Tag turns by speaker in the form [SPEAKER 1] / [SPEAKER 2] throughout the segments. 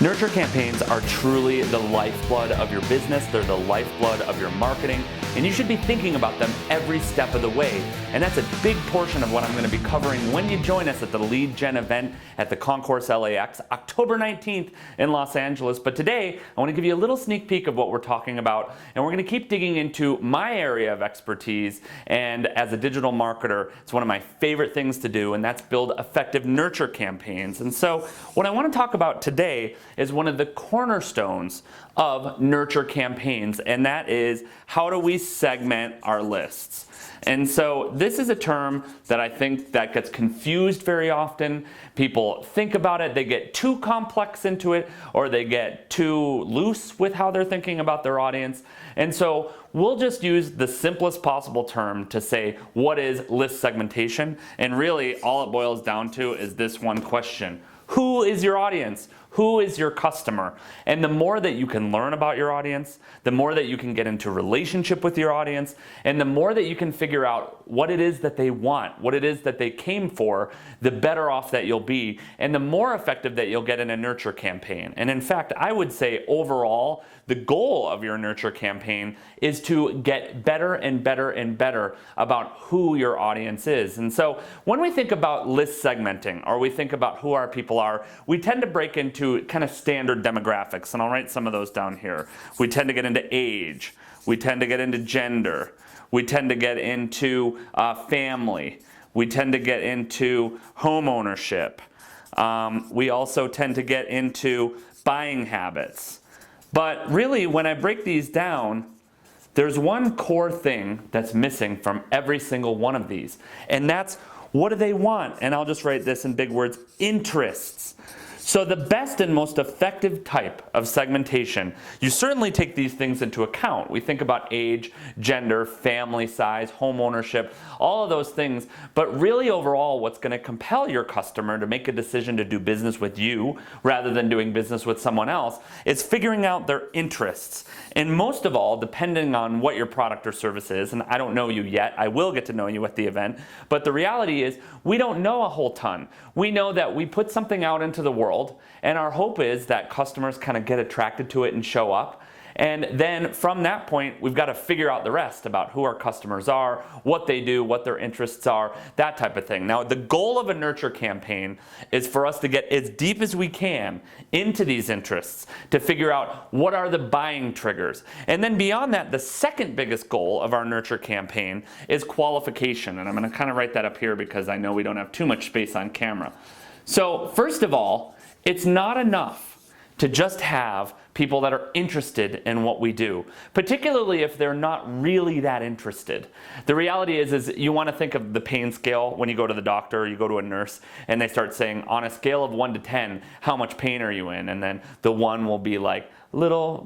[SPEAKER 1] Nurture campaigns are truly the lifeblood of your business. They're the lifeblood of your marketing, and you should be thinking about them every step of the way. And that's a big portion of what I'm going to be covering when you join us at the Lead Gen event at the Concourse LAX, October 19th in Los Angeles. But today, I want to give you a little sneak peek of what we're talking about, and we're going to keep digging into my area of expertise. And as a digital marketer, it's one of my favorite things to do, and that's build effective nurture campaigns. And so what I want to talk about today is one of the cornerstones of nurture campaigns, and that is how do we segment our lists. And so this is a term that I think that gets confused very often. People think about it, they get too complex into it, or they get too loose with how they're thinking about their audience. And so we'll just use the simplest possible term to say what is list segmentation. And really all it boils down to is this one question: who is your audience? Who is your customer? And the more that you can learn about your audience, the more that you can get into relationship with your audience, and the more that you can figure out what it is that they want, what it is that they came for, the better off that you'll be, and the more effective that you'll get in a nurture campaign. And in fact, I would say overall, the goal of your nurture campaign is to get better and better and better about who your audience is. And so when we think about list segmenting, or we think about who our people are, we tend to break into kind of standard demographics, and I'll write some of those down here. We tend to get into age, we tend to get into gender, we tend to get into family, we tend to get into home ownership, we also tend to get into buying habits. But really, when I break these down, there's one core thing that's missing from every single one of these, and that's what do they want? And I'll just write this in big words: interests. So the best and most effective type of segmentation, you certainly take these things into account. We think about age, gender, family size, home ownership, all of those things. But really overall, what's going to compel your customer to make a decision to do business with you rather than doing business with someone else is figuring out their interests. And most of all, depending on what your product or service is, and I don't know you yet, I will get to know you at the event, but the reality is we don't know a whole ton. We know that we put something out into the world, and our hope is that customers kind of get attracted to it and show up. And then from that point, we've got to figure out the rest about who our customers are, what they do, what their interests are, that type of thing. Now, the goal of a nurture campaign is for us to get as deep as we can into these interests to figure out what are the buying triggers. And then beyond that, the second biggest goal of our nurture campaign is qualification. And I'm going to kind of write that up here because I know we don't have too much space on camera. So first of all, it's not enough to just have people that are interested in what we do, particularly if they're not really that interested. The reality is you want to think of the pain scale when you go to the doctor or you go to a nurse and they start saying, on a scale of 1 to 10, how much pain are you in? And then the 1 will be like little,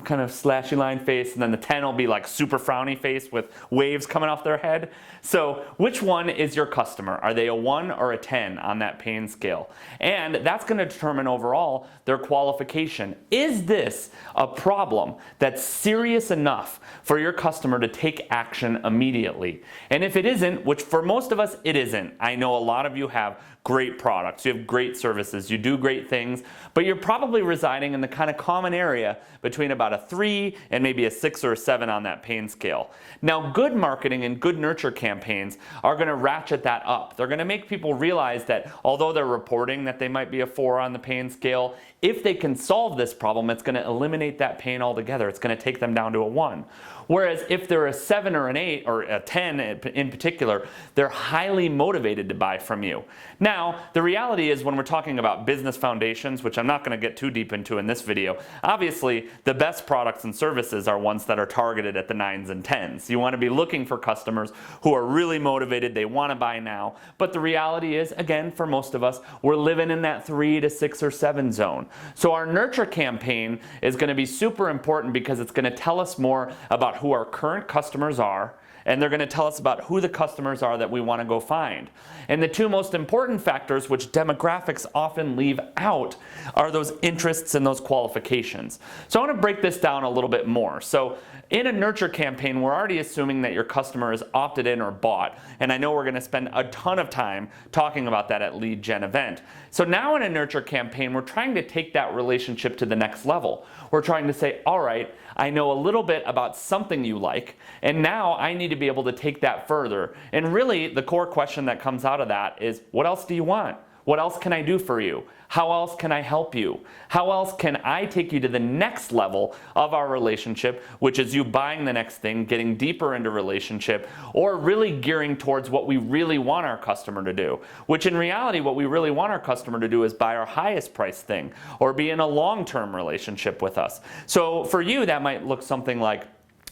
[SPEAKER 1] kind of slashy line face, and then the 10 will be like super frowny face with waves coming off their head. So which one is your customer? Are they a 1 or a 10 on that pain scale? And that's going to determine overall their qualification. Is this a problem that's serious enough for your customer to take action immediately? And if it isn't, which for most of us it isn't, I know a lot of you have great products, you have great services, you do great things, but you're probably residing in the kind of common area between about a 3 and maybe a 6 or a 7 on that pain scale. Now, good marketing and good nurture campaigns are going to ratchet that up. They're going to make people realize that although they're reporting that they might be a 4 on the pain scale, if they can solve this problem, it's going to eliminate that pain altogether. It's going to take them down to a 1. Whereas if they're a 7 or an 8 or a 10 in particular, they're highly motivated to buy from you. Now, the reality is when we're talking about business foundations, which I'm not going to get too deep into in this video, obviously the best products and services are ones that are targeted at the 9s and 10s. You want to be looking for customers who are really motivated, they want to buy now. But the reality is, again, for most of us, we're living in that 3 to 6 or 7 zone. So our nurture campaign is going to be super important because it's going to tell us more about who our current customers are, and they're going to tell us about who the customers are that we want to go find. And the two most important factors, which demographics often leave out, are those interests and those qualifications. So I want to break this down a little bit more. So in a nurture campaign, we're already assuming that your customer is opted in or bought. And I know we're going to spend a ton of time talking about that at Lead Gen event. So now in a nurture campaign, we're trying to take that relationship to the next level. We're trying to say, all right, I know a little bit about something you like, and now I need to be able to take that further. And really, the core question that comes out of that is, what else do you want? What else can I do for you? How else can I help you? How else can I take you to the next level of our relationship, which is you buying the next thing, getting deeper into relationship, or really gearing towards what we really want our customer to do, which in reality, what we really want our customer to do is buy our highest price thing or be in a long-term relationship with us. So for you, that might look something like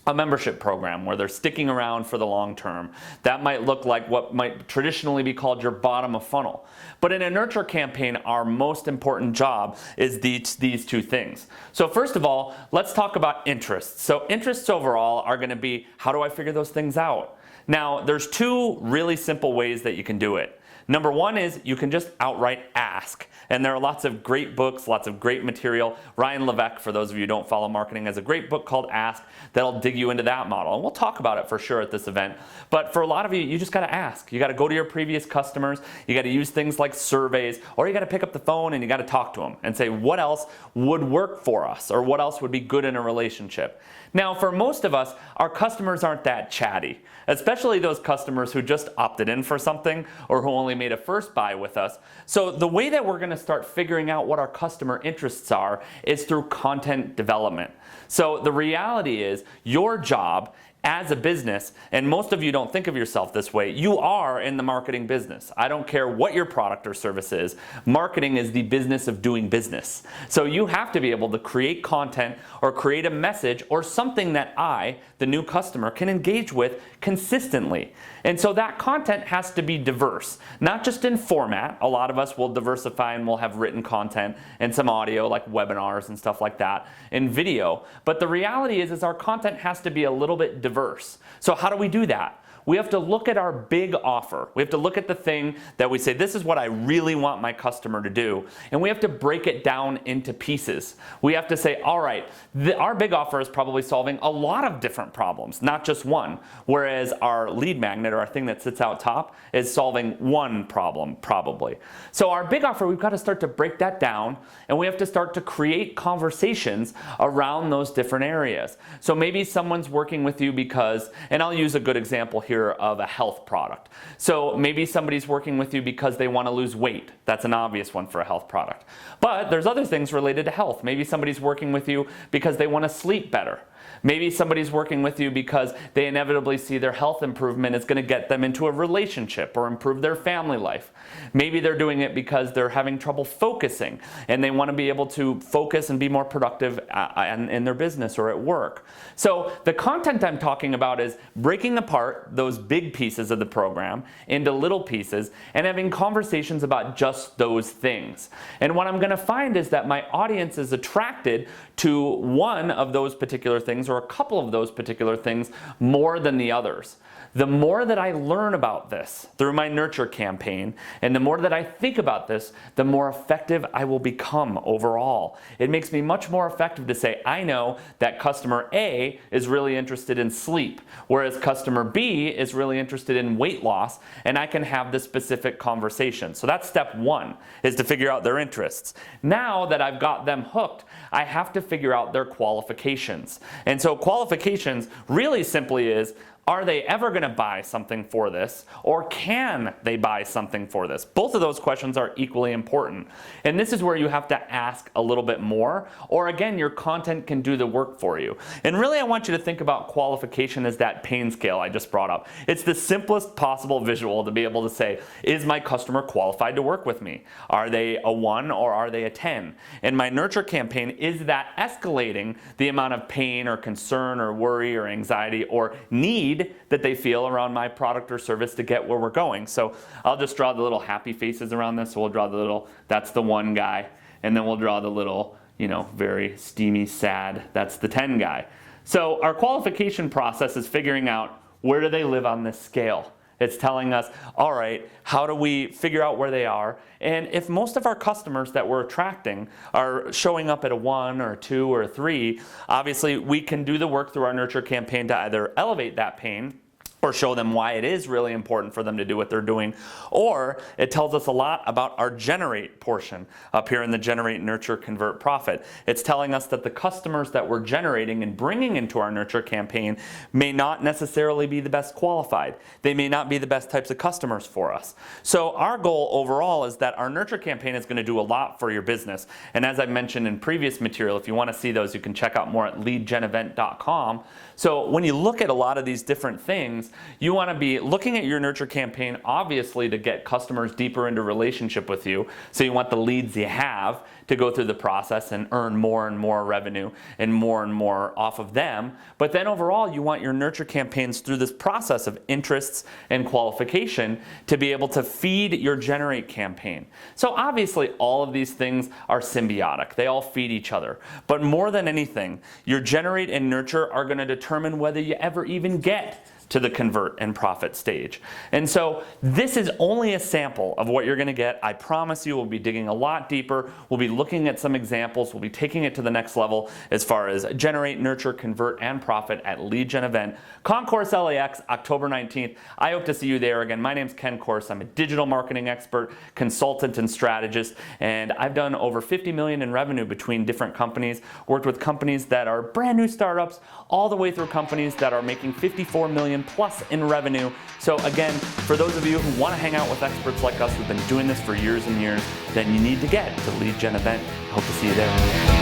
[SPEAKER 1] a membership program where they're sticking around for the long term. That might look like what might traditionally be called your bottom of funnel. But in a nurture campaign, our most important job is these two things. So first of all, let's talk about interests. So interests overall are going to be, how do I figure those things out? Now, there's two really simple ways that you can do it. Number one is you can just outright ask. And there are lots of great books, lots of great material. Ryan Levesque, for those of you who don't follow marketing, has a great book called Ask that'll dig you into that model. And we'll talk about it for sure at this event. But for a lot of you, you just got to ask. You got to go to your previous customers. You got to use things like surveys, or you got to pick up the phone and you got to talk to them and say, what else would work for us? Or what else would be good in a relationship? Now, for most of us, our customers aren't that chatty, especially those customers who just opted in for something or who only made a first buy with us. So the way that we're going to start figuring out what our customer interests are is through content development. So the reality is your job as a business, and most of you don't think of yourself this way, you are in the marketing business. I don't care what your product or service is. Marketing is the business of doing business. So you have to be able to create content or create a message or something that I, the new customer, can engage with consistently. And so that content has to be diverse, not just in format. A lot of us will diversify and we'll have written content and some audio like webinars and stuff like that, and video. But the reality is our content has to be a little bit diverse. So how do we do that? We have to look at our big offer. We have to look at the thing that we say, this is what I really want my customer to do. And we have to break it down into pieces. We have to say, all right, our big offer is probably solving a lot of different problems, not just one. Whereas our lead magnet, or our thing that sits out top, is solving one problem, probably. So our big offer, we've got to start to break that down, and we have to start to create conversations around those different areas. So maybe someone's working with you because, and I'll use a good example here of a health product. So maybe somebody's working with you because they want to lose weight. That's an obvious one for a health product. But there's other things related to health. Maybe somebody's working with you because they want to sleep better. Maybe somebody's working with you because they inevitably see their health improvement is going to get them into a relationship or improve their family life. Maybe they're doing it because they're having trouble focusing and they want to be able to focus and be more productive in their business or at work. So the content I'm talking about is breaking apart those big pieces of the program into little pieces and having conversations about just those things. And what I'm going to find is that my audience is attracted to one of those particular things or a couple of those particular things more than the others. The more that I learn about this through my nurture campaign, and the more that I think about this, the more effective I will become overall. It makes me much more effective to say, I know that customer A is really interested in sleep, whereas customer B is really interested in weight loss, and I can have this specific conversation. So that's step one, is to figure out their interests. Now that I've got them hooked, I have to figure out their qualifications. And so qualifications really simply is, are they ever going to buy something for this, or can they buy something for this? Both of those questions are equally important. And this is where you have to ask a little bit more, or again, your content can do the work for you. And really, I want you to think about qualification as that pain scale I just brought up. It's the simplest possible visual to be able to say, is my customer qualified to work with me? Are they a 1 or are they a 10? And my nurture campaign, is that escalating the amount of pain or concern or worry or anxiety or need that they feel around my product or service to get where we're going? So I'll just draw the little happy faces around this. So we'll draw the little, that's the 1 guy. And then we'll draw the little, very steamy, sad, that's the 10 guy. So our qualification process is figuring out, where do they live on this scale? It's telling us, all right, how do we figure out where they are? And if most of our customers that we're attracting are showing up at a 1 or a 2 or a 3, obviously we can do the work through our nurture campaign to either elevate that pain or show them why it is really important for them to do what they're doing. Or it tells us a lot about our generate portion up here in the generate, nurture, convert, profit. It's telling us that the customers that we're generating and bringing into our nurture campaign may not necessarily be the best qualified. They may not be the best types of customers for us. So our goal overall is that our nurture campaign is going to do a lot for your business. And as I mentioned in previous material, if you want to see those, you can check out more at leadgenevent.com. So when you look at a lot of these different things, you want to be looking at your nurture campaign, obviously, to get customers deeper into relationship with you. So you want the leads you have to go through the process and earn more and more revenue and more off of them. But then overall, you want your nurture campaigns through this process of interests and qualification to be able to feed your generate campaign. So obviously, all of these things are symbiotic. They all feed each other. But more than anything, your generate and nurture are going to determine whether you ever even get to the convert and profit stage. And so this is only a sample of what you're going to get. I promise you we'll be digging a lot deeper. We'll be looking at some examples. We'll be taking it to the next level as far as generate, nurture, convert, and profit at Lead Gen event. Concourse LAX, October 19th. I hope to see you there again. My name's Ken Korse. I'm a digital marketing expert, consultant, and strategist, and I've done over 50 million in revenue between different companies, worked with companies that are brand new startups, all the way through companies that are making 54 million plus in revenue. So again, for those of you who want to hang out with experts like us who've been doing this for years and years, then you need to get to Lead Gen event. Hope to see you there.